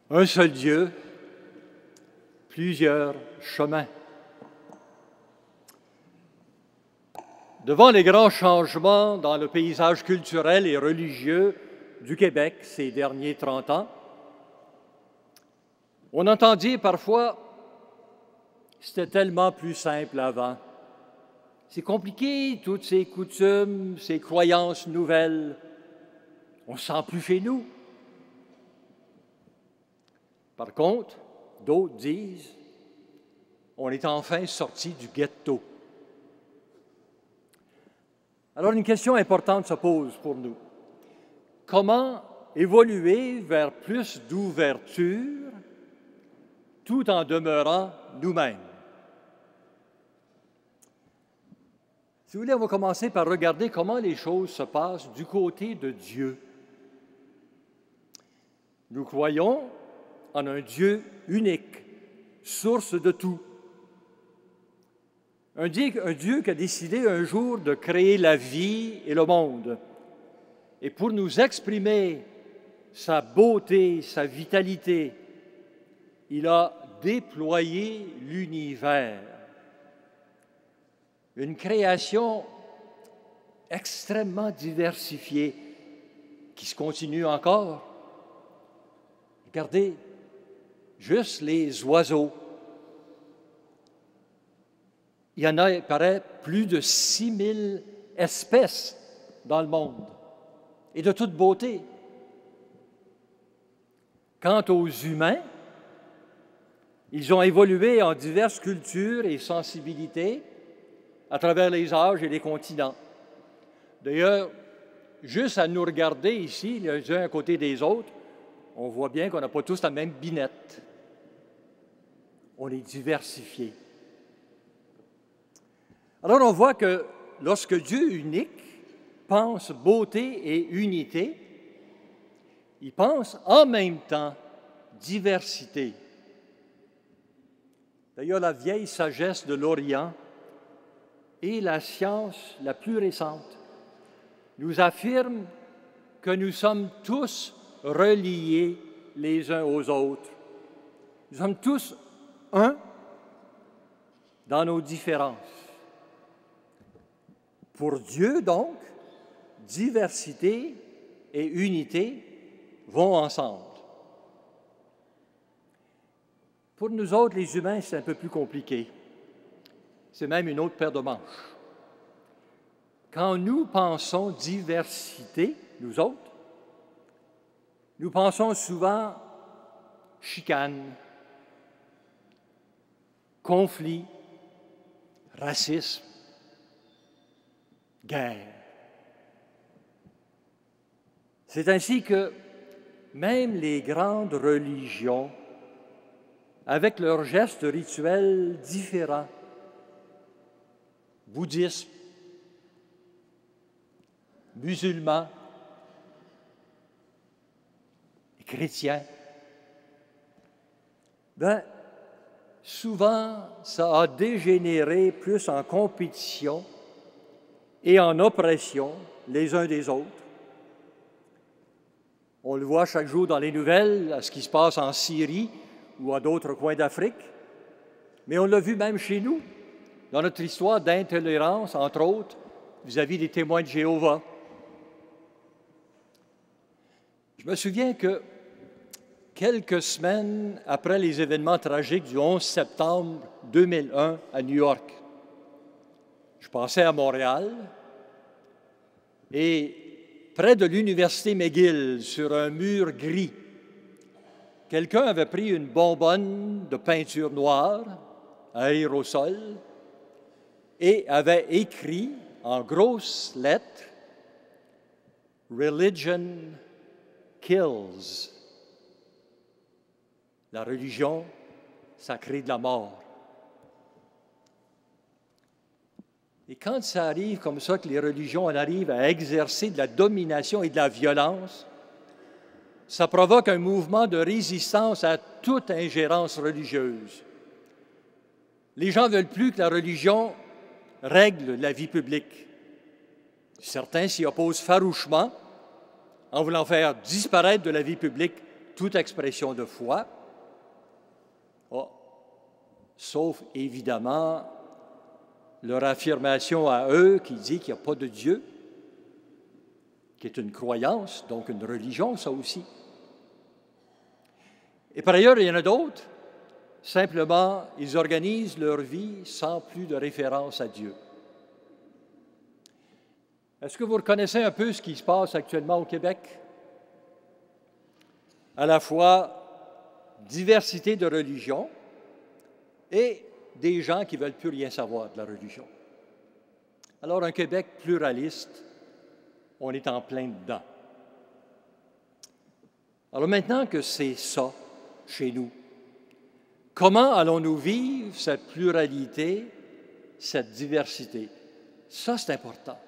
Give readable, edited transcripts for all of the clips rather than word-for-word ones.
Un seul Dieu, plusieurs chemins. Devant les grands changements dans le paysage culturel et religieux du Québec ces derniers 30 ans, on entend dire parfois « c'était tellement plus simple avant ». C'est compliqué, toutes ces coutumes, ces croyances nouvelles. On ne se sent plus chez nous. Par contre, d'autres disent on est enfin sorti du ghetto. Alors une question importante se pose pour nous. Comment évoluer vers plus d'ouverture tout en demeurant nous-mêmes? Si vous voulez, on va commencer par regarder comment les choses se passent du côté de Dieu. Nous croyons en un Dieu unique, source de tout. Un Dieu qui a décidé un jour de créer la vie et le monde. Et pour nous exprimer sa beauté, sa vitalité, il a déployé l'univers. Une création extrêmement diversifiée qui se continue encore. Regardez, juste les oiseaux. Il y en a, il paraît, plus de 6000 espèces dans le monde, et de toute beauté. Quant aux humains, ils ont évolué en diverses cultures et sensibilités à travers les âges et les continents. D'ailleurs, juste à nous regarder ici, les uns à côté des autres, on voit bien qu'on n'a pas tous la même binette. On est diversifiés. Alors on voit que lorsque Dieu unique pense beauté et unité, il pense en même temps diversité. D'ailleurs, la vieille sagesse de l'Orient et la science la plus récente nous affirment que nous sommes tous reliés les uns aux autres. Nous sommes tous un dans nos différences. Pour Dieu, donc, diversité et unité vont ensemble. Pour nous autres, les humains, c'est un peu plus compliqué. C'est même une autre paire de manches. Quand nous pensons diversité, nous autres, nous pensons souvent chicane, conflit, racisme, guerre. C'est ainsi que même les grandes religions, avec leurs gestes rituels différents, bouddhisme, musulmans, chrétiens, souvent ça a dégénéré plus en compétition et en oppression les uns des autres. On le voit chaque jour dans les nouvelles, à ce qui se passe en Syrie ou à d'autres coins d'Afrique, mais on l'a vu même chez nous, dans notre histoire d'intolérance, entre autres, vis-à-vis des témoins de Jéhovah. Je me souviens que quelques semaines après les événements tragiques du 11 septembre 2001 à New York, je passais à Montréal et près de l'université McGill, sur un mur gris, quelqu'un avait pris une bonbonne de peinture noire à aérosol et avait écrit en grosses lettres « Religion kills ». La religion, ça crée de la mort. Et quand ça arrive comme ça, que les religions en arrivent à exercer de la domination et de la violence, ça provoque un mouvement de résistance à toute ingérence religieuse. Les gens ne veulent plus que la religion règle la vie publique. Certains s'y opposent farouchement en voulant faire disparaître de la vie publique toute expression de foi, sauf évidemment leur affirmation à eux qui dit qu'il n'y a pas de Dieu, qui est une croyance, donc une religion, ça aussi. Et par ailleurs, il y en a d'autres, simplement, ils organisent leur vie sans plus de référence à Dieu. Est-ce que vous reconnaissez un peu ce qui se passe actuellement au Québec? À la fois diversité de religions et des gens qui ne veulent plus rien savoir de la religion. Alors, un Québec pluraliste, on est en plein dedans. Alors maintenant que c'est ça chez nous, comment allons-nous vivre cette pluralité, cette diversité? Ça, c'est important.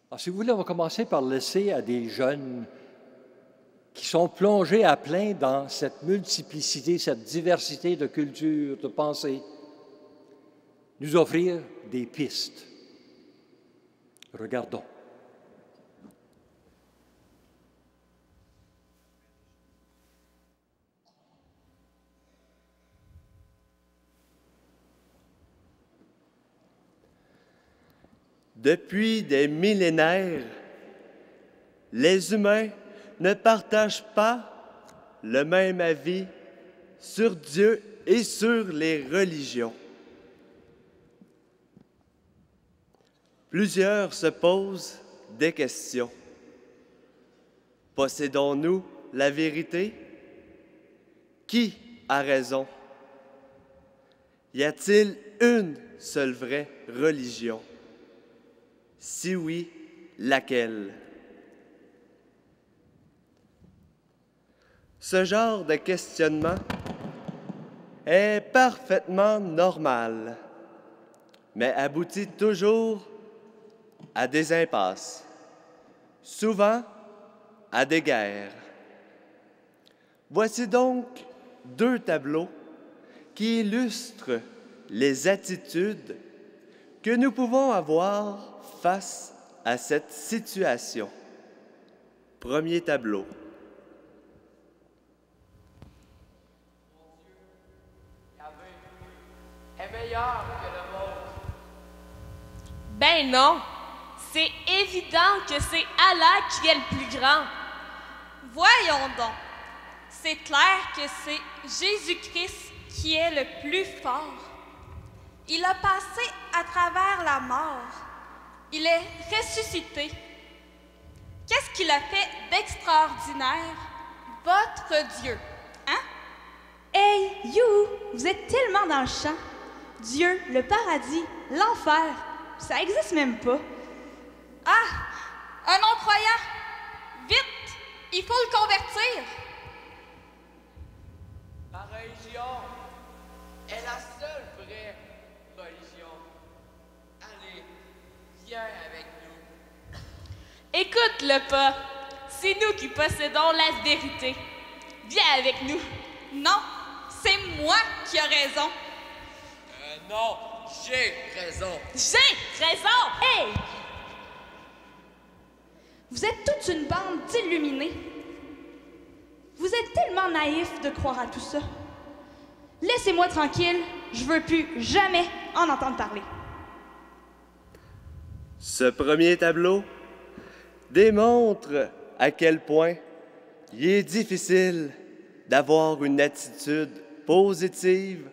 Alors, si vous voulez, on va commencer par laisser à des jeunes qui sont plongés à plein dans cette multiplicité, cette diversité de cultures, de pensées, nous offrir des pistes. Regardons. Depuis des millénaires, les humains ne partagent pas le même avis sur Dieu et sur les religions. Plusieurs se posent des questions. Possédons-nous la vérité? Qui a raison? Y a-t-il une seule vraie religion? Si oui, laquelle? Ce genre de questionnement est parfaitement normal, mais aboutit toujours à des impasses, souvent à des guerres. Voici donc deux tableaux qui illustrent les attitudes que nous pouvons avoir face à cette situation. Premier tableau. Est meilleur que le vôtre. Ben non, c'est évident que c'est Allah qui est le plus grand. Voyons donc, c'est clair que c'est Jésus-Christ qui est le plus fort. Il a passé à travers la mort. Il est ressuscité. Qu'est-ce qu'il a fait d'extraordinaire, votre Dieu, hein? Hey, you! Vous êtes tellement dans le champ. Dieu, le paradis, l'enfer, ça existe même pas. Ah! Un non-croyant! Vite! Il faut le convertir! Ma religion est la seule vraie religion. Allez, viens avec nous. Écoute-le pas, c'est nous qui possédons la vérité. Viens avec nous. Non, c'est moi qui ai raison. Non, j'ai raison. J'ai raison! Hey! Vous êtes toute une bande d'illuminés. Vous êtes tellement naïfs de croire à tout ça. Laissez-moi tranquille, je veux plus jamais en entendre parler. Ce premier tableau démontre à quel point il est difficile d'avoir une attitude positive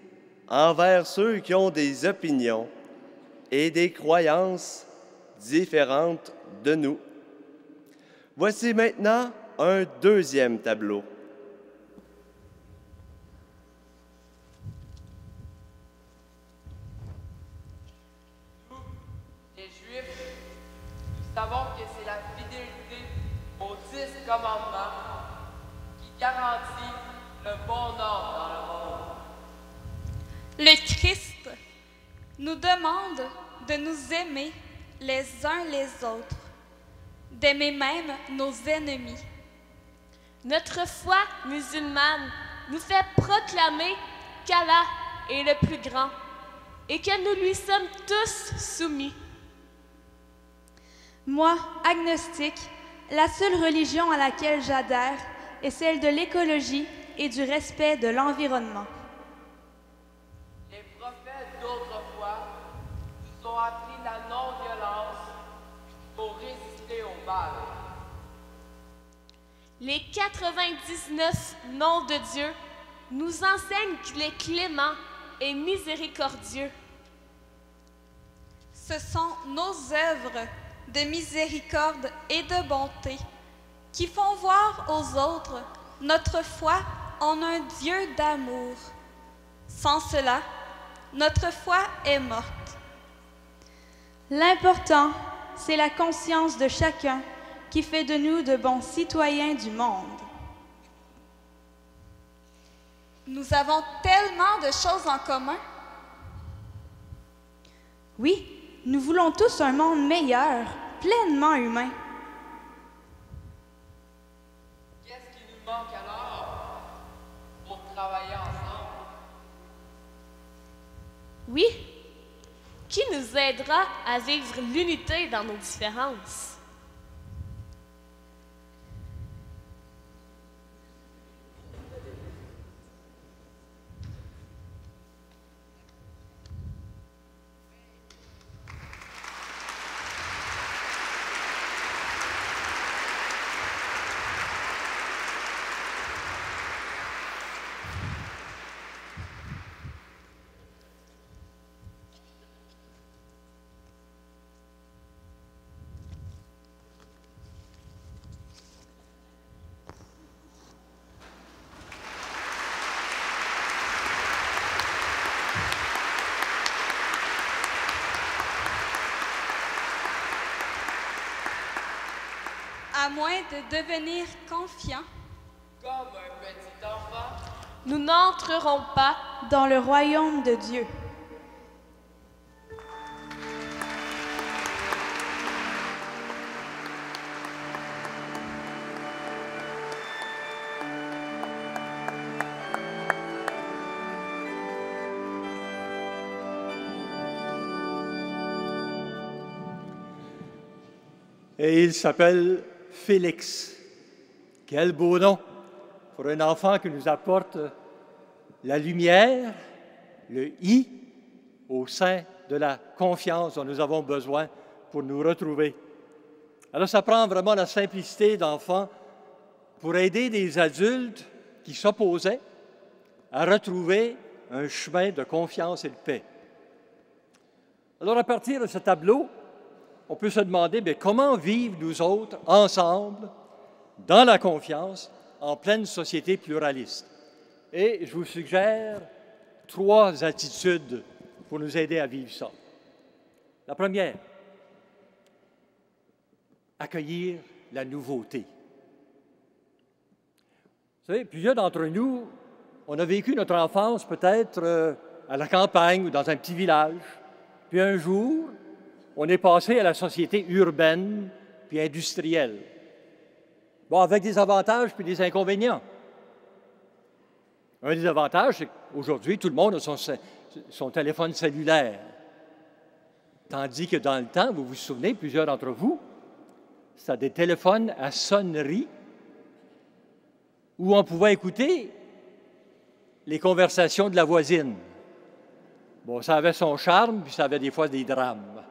envers ceux qui ont des opinions et des croyances différentes de nous. Voici maintenant un deuxième tableau. Nous, les Juifs, nous savons que c'est la fidélité aux 10 commandements qui garantit le bonheur dans le monde. Le Christ nous demande de nous aimer les uns les autres, d'aimer même nos ennemis. Notre foi musulmane nous fait proclamer qu'Allah est le plus grand et que nous lui sommes tous soumis. Moi, agnostique, La seule religion à laquelle j'adhère est celle de l'écologie et du respect de l'environnement. Les prophètes d'autrefois nous ont appris la non-violence pour résister au mal. Les 99 noms de Dieu nous enseignent qu'il est clément et miséricordieux. Ce sont nos œuvres de miséricorde et de bonté qui font voir aux autres notre foi en un Dieu d'amour. Sans cela, notre foi est morte. L'important, c'est la conscience de chacun qui fait de nous de bons citoyens du monde. Nous avons tellement de choses en commun. Oui, nous voulons tous un monde meilleur, pleinement humain. Qu'est-ce qui nous manque alors pour travailler ensemble? Oui, qui nous aidera à vivre l'unité dans nos différences? À moins de devenir confiants, Comme un petit enfant, Nous n'entrerons pas dans le royaume de Dieu. Et il s'appelle Félix. Quel beau nom pour un enfant qui nous apporte la lumière, le « i » au sein de la confiance dont nous avons besoin pour nous retrouver. Alors, ça prend vraiment la simplicité d'enfant pour aider des adultes qui s'opposaient à retrouver un chemin de confiance et de paix. Alors, à partir de ce tableau, on peut se demander, mais comment vivre nous autres, ensemble, dans la confiance, en pleine société pluraliste? Et je vous suggère 3 attitudes pour nous aider à vivre ça. La première, accueillir la nouveauté. Vous savez, plusieurs d'entre nous, on a vécu notre enfance peut-être à la campagne ou dans un petit village. Puis un jour, on est passé à la société urbaine puis industrielle. Bon, avec des avantages puis des inconvénients. Un des avantages, c'est qu'aujourd'hui, tout le monde a son téléphone cellulaire. Tandis que dans le temps, vous vous souvenez, plusieurs d'entre vous, c'était des téléphones à sonnerie où on pouvait écouter les conversations de la voisine. Bon, ça avait son charme, puis ça avait des fois des drames.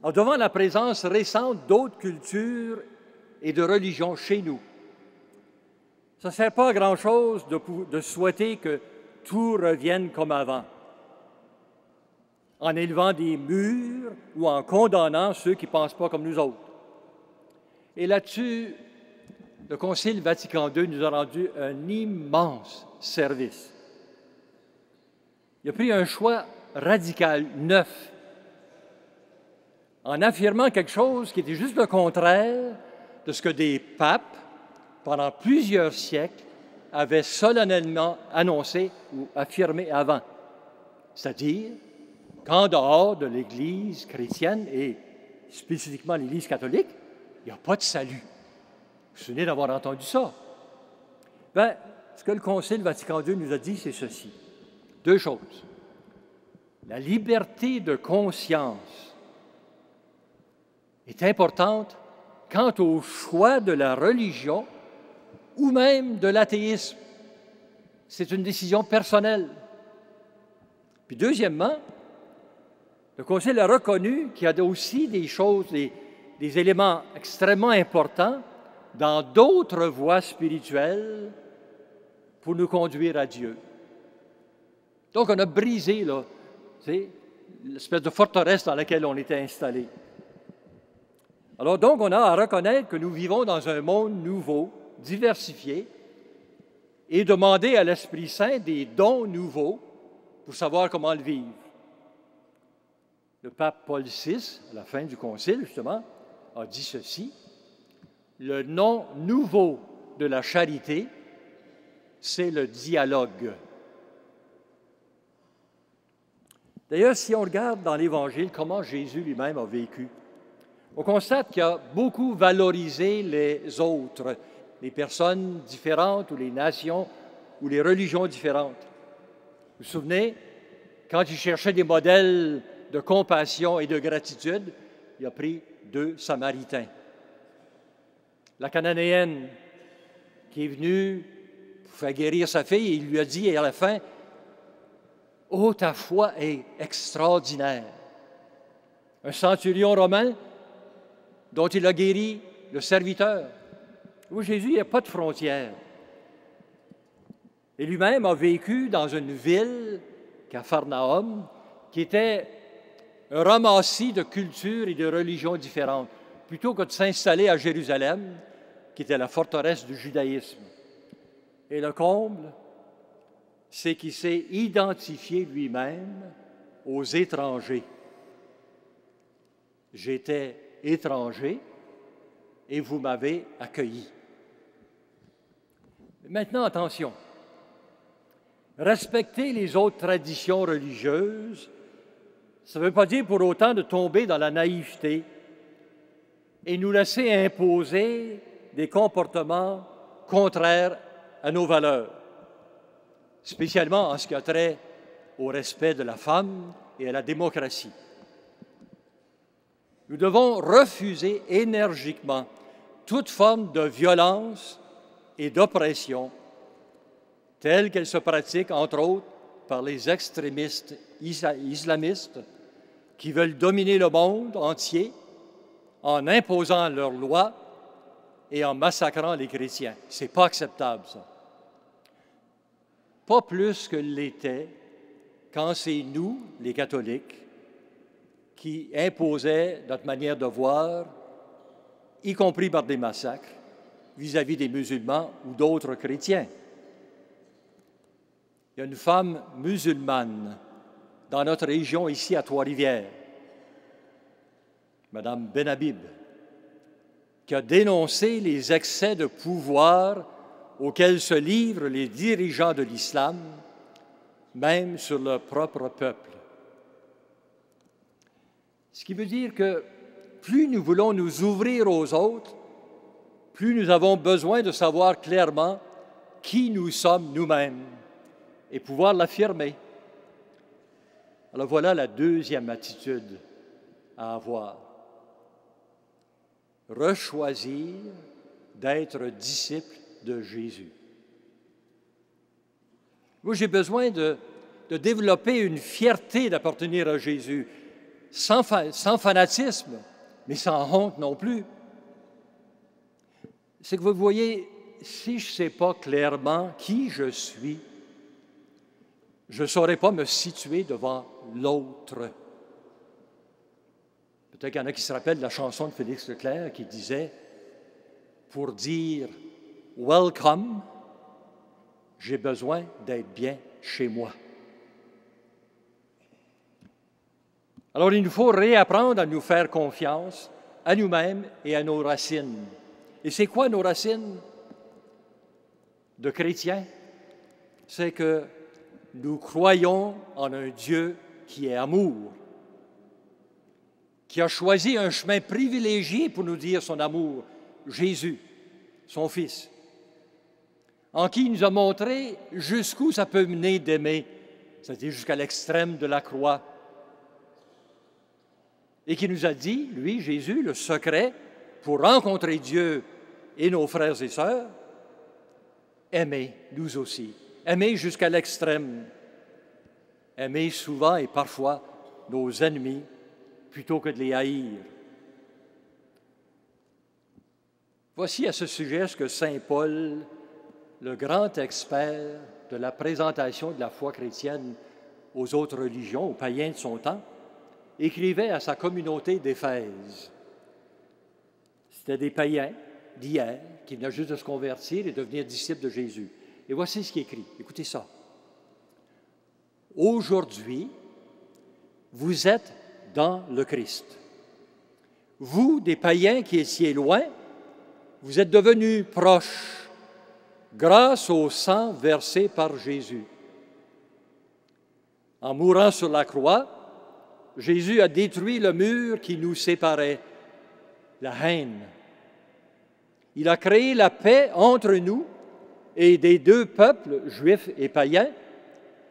Alors, devant la présence récente d'autres cultures et de religions chez nous, ça ne sert pas à grand-chose de souhaiter que tout revienne comme avant, en élevant des murs ou en condamnant ceux qui ne pensent pas comme nous autres. Et là-dessus, le Concile Vatican II nous a rendu un immense service. Il a pris un choix radical, neuf, en affirmant quelque chose qui était juste le contraire de ce que des papes, pendant plusieurs siècles, avaient solennellement annoncé ou affirmé avant. C'est-à-dire qu'en dehors de l'Église chrétienne et spécifiquement l'Église catholique, il n'y a pas de salut. Vous vous souvenez d'avoir entendu ça? Bien, ce que le Concile Vatican II nous a dit, c'est ceci. 2 choses. La liberté de conscience est importante quant au choix de la religion ou même de l'athéisme. C'est une décision personnelle. Puis deuxièmement, le Concile a reconnu qu'il y a aussi des choses, des éléments extrêmement importants dans d'autres voies spirituelles pour nous conduire à Dieu. Donc, on a brisé, là, l'espèce de forteresse dans laquelle on était installé. Alors, donc, on a à reconnaître que nous vivons dans un monde nouveau, diversifié, et demander à l'Esprit Saint des dons nouveaux pour savoir comment le vivre. Le pape Paul VI, à la fin du Concile, justement, a dit ceci: le nom nouveau de la charité, c'est le dialogue. D'ailleurs, si on regarde dans l'Évangile comment Jésus lui-même a vécu, on constate qu'il a beaucoup valorisé les autres, les personnes différentes ou les nations ou les religions différentes. Vous vous souvenez, quand il cherchait des modèles de compassion et de gratitude, il a pris 2 Samaritains. La Cananéenne qui est venue pour faire guérir sa fille, et il lui a dit à la fin: « Oh, ta foi est extraordinaire. » Un centurion romain dont il a guéri le serviteur. Où Jésus, il n'y a pas de frontières. Et lui-même a vécu dans une ville, Capharnaüm, qui était un ramassis de cultures et de religions différentes, plutôt que de s'installer à Jérusalem, qui était la forteresse du judaïsme. Et le comble, c'est qu'il s'est identifié lui-même aux étrangers. J'étais étranger et vous m'avez accueilli. Maintenant, attention. Respecter les autres traditions religieuses, ça ne veut pas dire pour autant de tomber dans la naïveté et nous laisser imposer des comportements contraires à nos valeurs, spécialement en ce qui a trait au respect de la femme et à la démocratie. Nous devons refuser énergiquement toute forme de violence et d'oppression telle qu'elle se pratique, entre autres, par les extrémistes islamistes qui veulent dominer le monde entier en imposant leurs lois et en massacrant les chrétiens. Ce n'est pas acceptable, ça. Pas plus que l'était quand c'est nous, les catholiques, qui imposaient notre manière de voir, y compris par des massacres, vis-à-vis des musulmans ou d'autres chrétiens. Il y a une femme musulmane dans notre région, ici à Trois-Rivières, Mme Benhabib, qui a dénoncé les excès de pouvoir auxquels se livrent les dirigeants de l'islam, même sur leur propre peuple. Ce qui veut dire que plus nous voulons nous ouvrir aux autres, plus nous avons besoin de savoir clairement qui nous sommes nous-mêmes et pouvoir l'affirmer. Alors voilà la deuxième attitude à avoir. Rechoisir d'être disciple de Jésus. Moi, j'ai besoin de développer une fierté d'appartenir à Jésus, sans fanatisme, mais sans honte non plus. C'est que vous voyez, si je ne sais pas clairement qui je suis, je ne saurais pas me situer devant l'autre. Peut-être qu'il y en a qui se rappellent de la chanson de Félix Leclerc qui disait « Pour dire « Welcome », j'ai besoin d'être bien chez moi. » Alors, il nous faut réapprendre à nous faire confiance à nous-mêmes et à nos racines. Et c'est quoi nos racines de chrétiens? C'est que nous croyons en un Dieu qui est amour, qui a choisi un chemin privilégié pour nous dire son amour, Jésus, son Fils, en qui il nous a montré jusqu'où ça peut mener d'aimer, c'est-à-dire jusqu'à l'extrême de la croix, et qui nous a dit, lui, Jésus, le secret pour rencontrer Dieu et nos frères et sœurs, aimer nous aussi. Aimer jusqu'à l'extrême. Aimer souvent et parfois nos ennemis plutôt que de les haïr. Voici à ce sujet ce que saint Paul, le grand expert de la présentation de la foi chrétienne aux autres religions, aux païens de son temps, écrivait à sa communauté d'Éphèse. C'était des païens d'hier qui venaient juste de se convertir et devenir disciples de Jésus. Et voici ce qui est écrit. Écoutez ça. « Aujourd'hui, vous êtes dans le Christ. Vous, des païens qui étiez loin, vous êtes devenus proches grâce au sang versé par Jésus. En mourant sur la croix, Jésus a détruit le mur qui nous séparait, la haine. Il a créé la paix entre nous et des deux peuples, juifs et païens.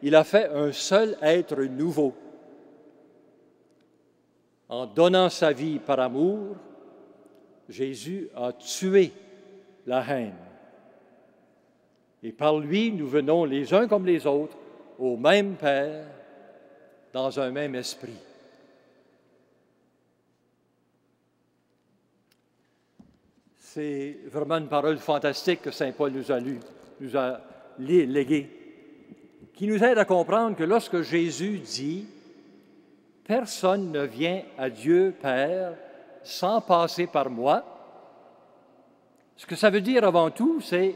Il a fait un seul être nouveau. En donnant sa vie par amour, Jésus a tué la haine. Et par lui, nous venons les uns comme les autres au même Père, dans un même esprit. C'est vraiment une parole fantastique que saint Paul nous a léguée, qui nous aide à comprendre que lorsque Jésus dit « Personne ne vient à Dieu Père sans passer par moi », ce que ça veut dire avant tout, c'est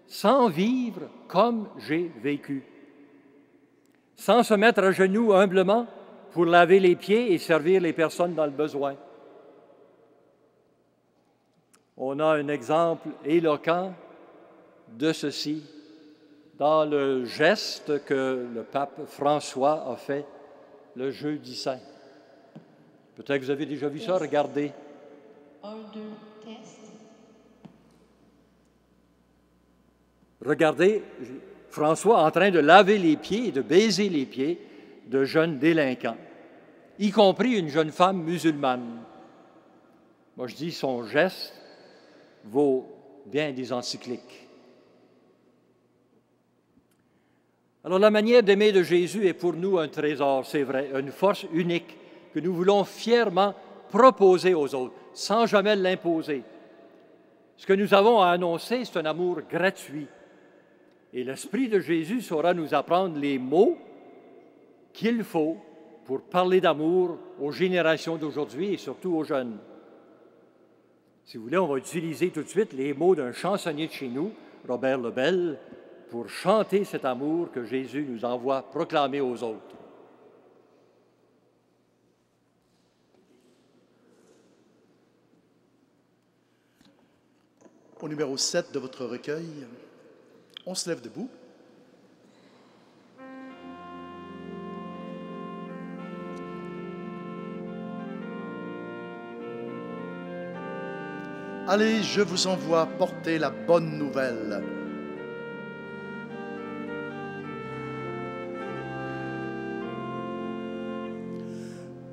sans vivre comme j'ai vécu, sans se mettre à genoux humblement pour laver les pieds et servir les personnes dans le besoin. On a un exemple éloquent de ceci dans le geste que le pape François a fait le jeudi saint. Peut-être que vous avez déjà vu ça, regardez. 1, 2, test. Regardez François en train de laver les pieds et de baiser les pieds de jeunes délinquants, y compris une jeune femme musulmane. Moi, je dis, son geste vaut bien des encycliques. Alors, la manière d'aimer de Jésus est pour nous un trésor, c'est vrai, une force unique que nous voulons fièrement proposer aux autres, sans jamais l'imposer. Ce que nous avons à annoncer, c'est un amour gratuit. Et l'Esprit de Jésus saura nous apprendre les mots qu'il faut pour parler d'amour aux générations d'aujourd'hui et surtout aux jeunes. Si vous voulez, on va utiliser tout de suite les mots d'un chansonnier de chez nous, Robert Lebel, pour chanter cet amour que Jésus nous envoie proclamer aux autres. Au numéro 7 de votre recueil, on se lève debout. Allez, je vous envoie porter la bonne nouvelle.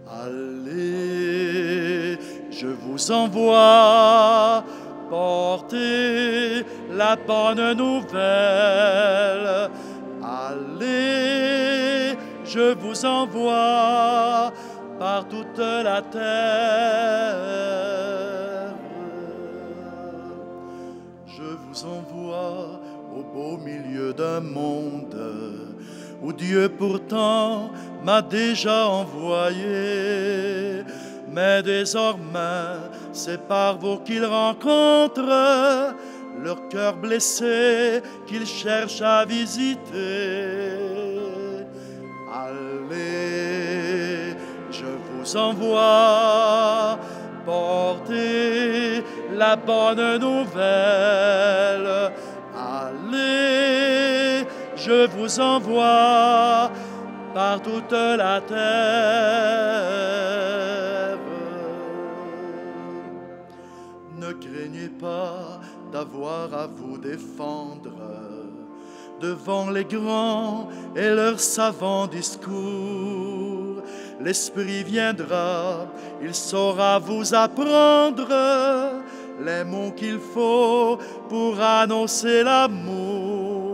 Allez, je vous envoie porter la bonne nouvelle. Allez, je vous envoie par toute la terre. Je vous envoie au beau milieu d'un monde où Dieu pourtant m'a déjà envoyé. Mais désormais, c'est par vous qu'ils rencontrent leur cœur blessé qu'ils cherchent à visiter. Allez, je vous envoie porter la bonne nouvelle. Allez, je vous envoie par toute la terre. Ne craignez pas d'avoir à vous défendre devant les grands et leurs savants discours. l'Esprit viendra, il saura vous apprendre les mots qu'il faut pour annoncer l'amour.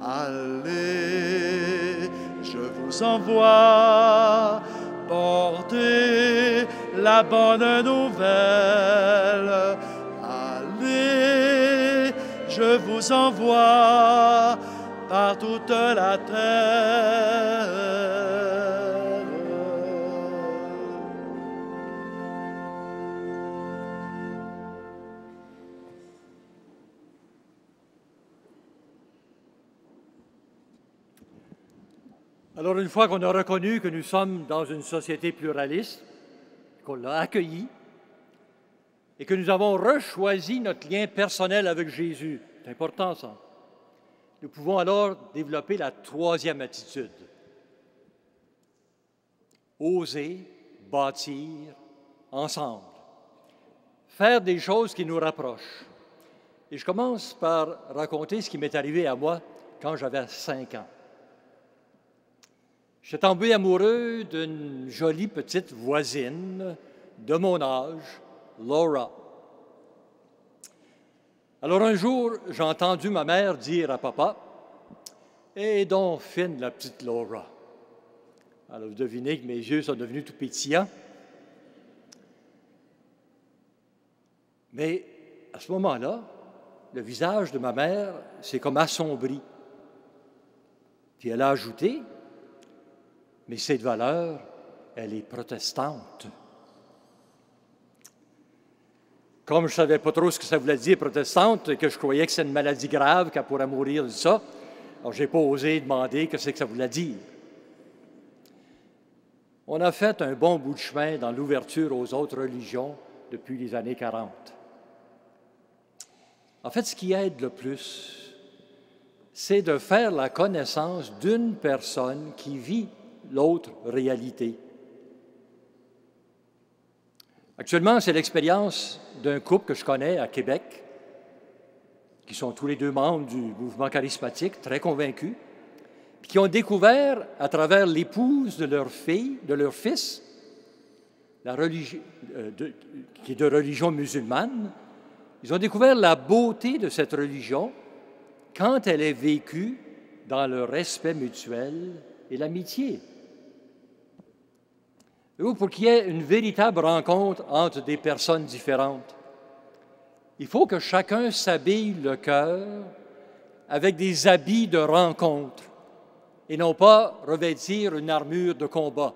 Allez, je vous envoie porter la bonne nouvelle. Allez, je vous envoie par toute la terre. Alors, une fois qu'on a reconnu que nous sommes dans une société pluraliste, qu'on l'a accueilli et que nous avons rechoisi notre lien personnel avec Jésus, c'est important ça, nous pouvons alors développer la troisième attitude. Oser bâtir ensemble. Faire des choses qui nous rapprochent. Et je commence par raconter ce qui m'est arrivé à moi quand j'avais 5 ans. J'étais tombé amoureux d'une jolie petite voisine de mon âge, Laura. Alors un jour, j'ai entendu ma mère dire à papa, « Eh donc, fine la petite Laura. » Alors vous devinez que mes yeux sont devenus tout pétillants. Mais à ce moment-là, le visage de ma mère s'est comme assombri. Puis elle a ajouté, mais cette valeur, elle est protestante. Comme je ne savais pas trop ce que ça voulait dire, protestante, que je croyais que c'est une maladie grave, qu'elle pourrait mourir de ça, alors je n'ai pas osé demander ce que ça voulait dire. On a fait un bon bout de chemin dans l'ouverture aux autres religions depuis les années 40. En fait, ce qui aide le plus, c'est de faire la connaissance d'une personne qui vit l'autre réalité. Actuellement, c'est l'expérience d'un couple que je connais à Québec, qui sont tous les deux membres du mouvement charismatique, très convaincus, puis qui ont découvert, à travers l'épouse de leur fille, de leur fils, qui est de religion musulmane, ils ont découvert la beauté de cette religion quand elle est vécue dans le respect mutuel et l'amitié. Pour qu'il y ait une véritable rencontre entre des personnes différentes, il faut que chacun s'habille le cœur avec des habits de rencontre et non pas revêtir une armure de combat,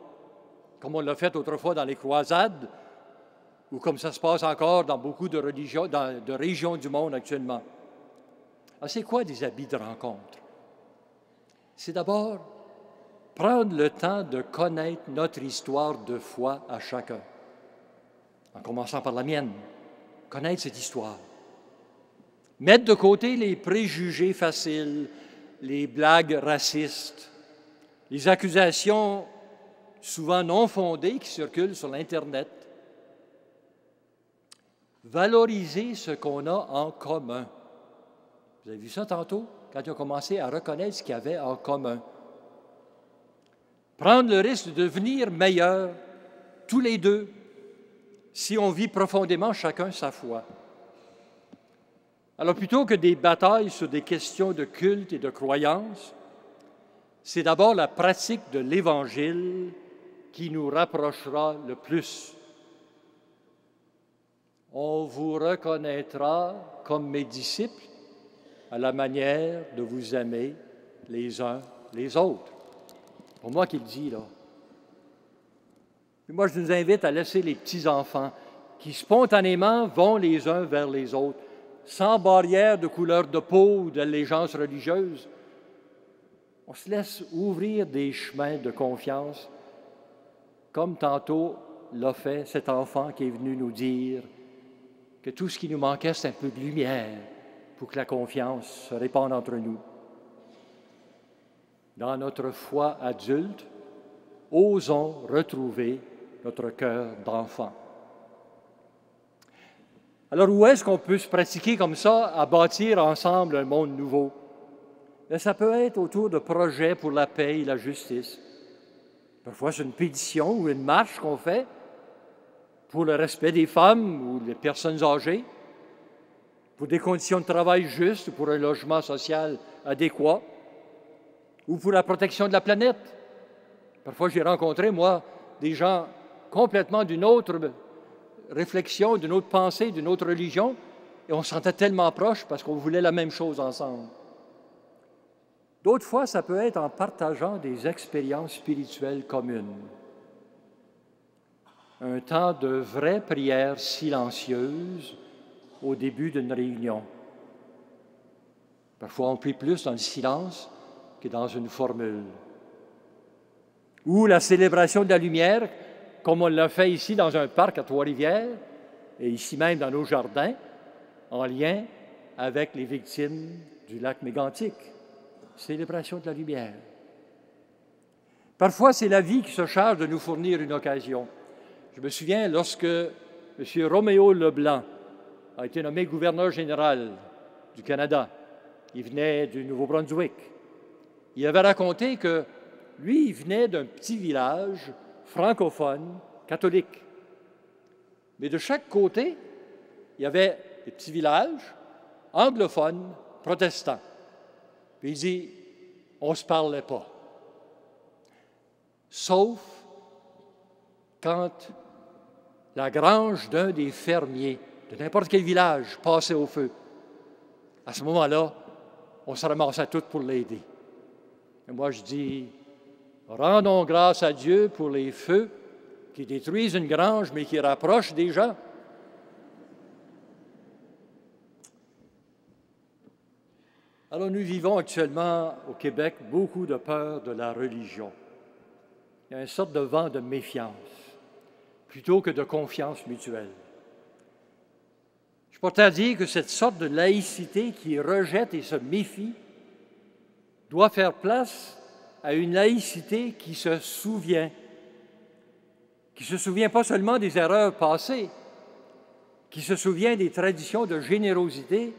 comme on l'a fait autrefois dans les croisades ou comme ça se passe encore dans beaucoup de régions du monde actuellement. Alors, c'est quoi des habits de rencontre? C'est d'abord prendre le temps de connaître notre histoire de foi à chacun, en commençant par la mienne, connaître cette histoire. Mettre de côté les préjugés faciles, les blagues racistes, les accusations souvent non fondées qui circulent sur l'Internet. Valoriser ce qu'on a en commun. Vous avez vu ça tantôt, quand ils ont commencé à reconnaître ce qu'il y avait en commun. Prendre le risque de devenir meilleurs, tous les deux, si on vit profondément chacun sa foi. Alors, plutôt que des batailles sur des questions de culte et de croyance, c'est d'abord la pratique de l'Évangile qui nous rapprochera le plus. On vous reconnaîtra comme mes disciples à la manière de vous aimer les uns les autres. C'est pour moi qui le dis, là. Et moi, je nous invite à laisser les petits-enfants qui spontanément vont les uns vers les autres, sans barrière de couleur de peau ou d'allégeance religieuse. On se laisse ouvrir des chemins de confiance, comme tantôt l'a fait cet enfant qui est venu nous dire que tout ce qui nous manquait, c'est un peu de lumière pour que la confiance se répande entre nous. Dans notre foi adulte, osons retrouver notre cœur d'enfant. Alors, où est-ce qu'on peut se pratiquer comme ça à bâtir ensemble un monde nouveau? Bien, ça peut être autour de projets pour la paix et la justice. Parfois, c'est une pétition ou une marche qu'on fait pour le respect des femmes ou des personnes âgées, pour des conditions de travail justes, pour un logement social adéquat, ou pour la protection de la planète. Parfois, j'ai rencontré, moi, des gens complètement d'une autre réflexion, d'une autre pensée, d'une autre religion, et on se sentait tellement proches parce qu'on voulait la même chose ensemble. D'autres fois, ça peut être en partageant des expériences spirituelles communes. Un temps de vraie prière silencieuse au début d'une réunion. Parfois, on prie plus dans le silence que dans une formule. Ou la célébration de la lumière, comme on l'a fait ici dans un parc à Trois-Rivières, et ici même dans nos jardins, en lien avec les victimes du lac Mégantic. Célébration de la lumière. Parfois, c'est la vie qui se charge de nous fournir une occasion. Je me souviens lorsque M. Roméo Leblanc a été nommé gouverneur général du Canada. Il venait du Nouveau-Brunswick. Il avait raconté que lui, il venait d'un petit village francophone, catholique. Mais de chaque côté, il y avait des petits villages anglophones, protestants. Puis il dit, on ne se parlait pas. Sauf quand la grange d'un des fermiers de n'importe quel village passait au feu. À ce moment-là, on se ramassait tous pour l'aider. Et moi, je dis, rendons grâce à Dieu pour les feux qui détruisent une grange, mais qui rapprochent des gens. Alors, nous vivons actuellement au Québec beaucoup de peur de la religion. Il y a une sorte de vent de méfiance, plutôt que de confiance mutuelle. Je porte à dire que cette sorte de laïcité qui rejette et se méfie doit faire place à une laïcité qui se souvient pas seulement des erreurs passées, qui se souvient des traditions de générosité,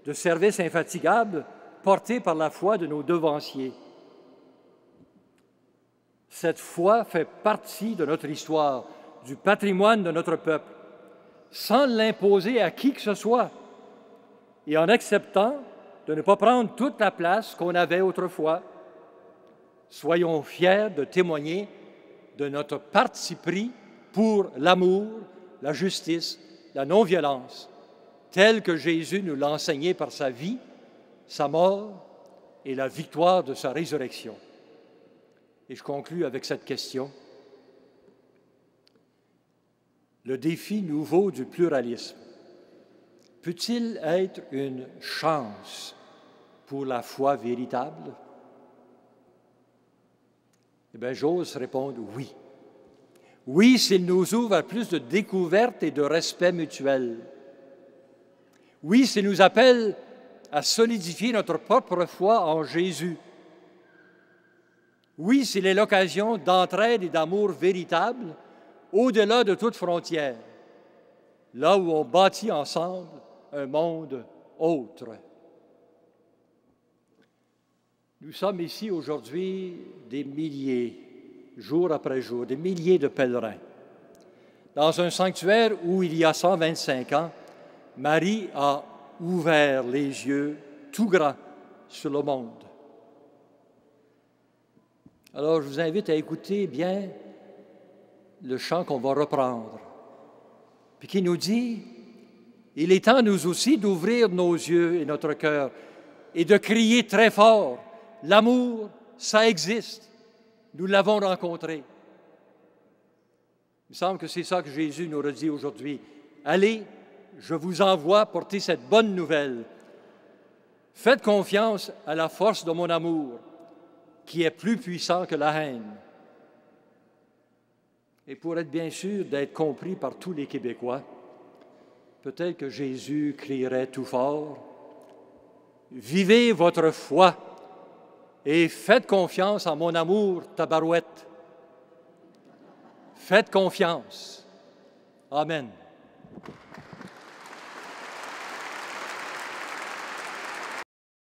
de service infatigable portés par la foi de nos devanciers. Cette foi fait partie de notre histoire, du patrimoine de notre peuple, sans l'imposer à qui que ce soit, et en acceptant de ne pas prendre toute la place qu'on avait autrefois. Soyons fiers de témoigner de notre parti pris pour l'amour, la justice, la non-violence, tel que Jésus nous l'a enseigné par sa vie, sa mort et la victoire de sa résurrection. Et je conclus avec cette question. Le défi nouveau du pluralisme peut-il être une chance pour la foi véritable? Eh bien, j'ose répondre oui. Oui, s'il nous ouvre à plus de découverte et de respect mutuel. Oui, s'il nous appelle à solidifier notre propre foi en Jésus. Oui, s'il est l'occasion d'entraide et d'amour véritable au-delà de toute frontière, là où on bâtit ensemble un monde autre. Nous sommes ici aujourd'hui des milliers, jour après jour, des milliers de pèlerins, dans un sanctuaire où, il y a 125 ans, Marie a ouvert les yeux tout grands sur le monde. Alors, je vous invite à écouter bien le chant qu'on va reprendre, puis qui nous dit, il est temps, nous aussi, d'ouvrir nos yeux et notre cœur et de crier très fort, l'amour, ça existe, nous l'avons rencontré. Il me semble que c'est ça que Jésus nous redit aujourd'hui. Allez, je vous envoie porter cette bonne nouvelle. Faites confiance à la force de mon amour, qui est plus puissant que la haine. Et pour être bien sûr d'être compris par tous les Québécois, peut-être que Jésus crierait tout fort, « Vivez votre foi et faites confiance en mon amour, tabarouette. » Faites confiance. Amen.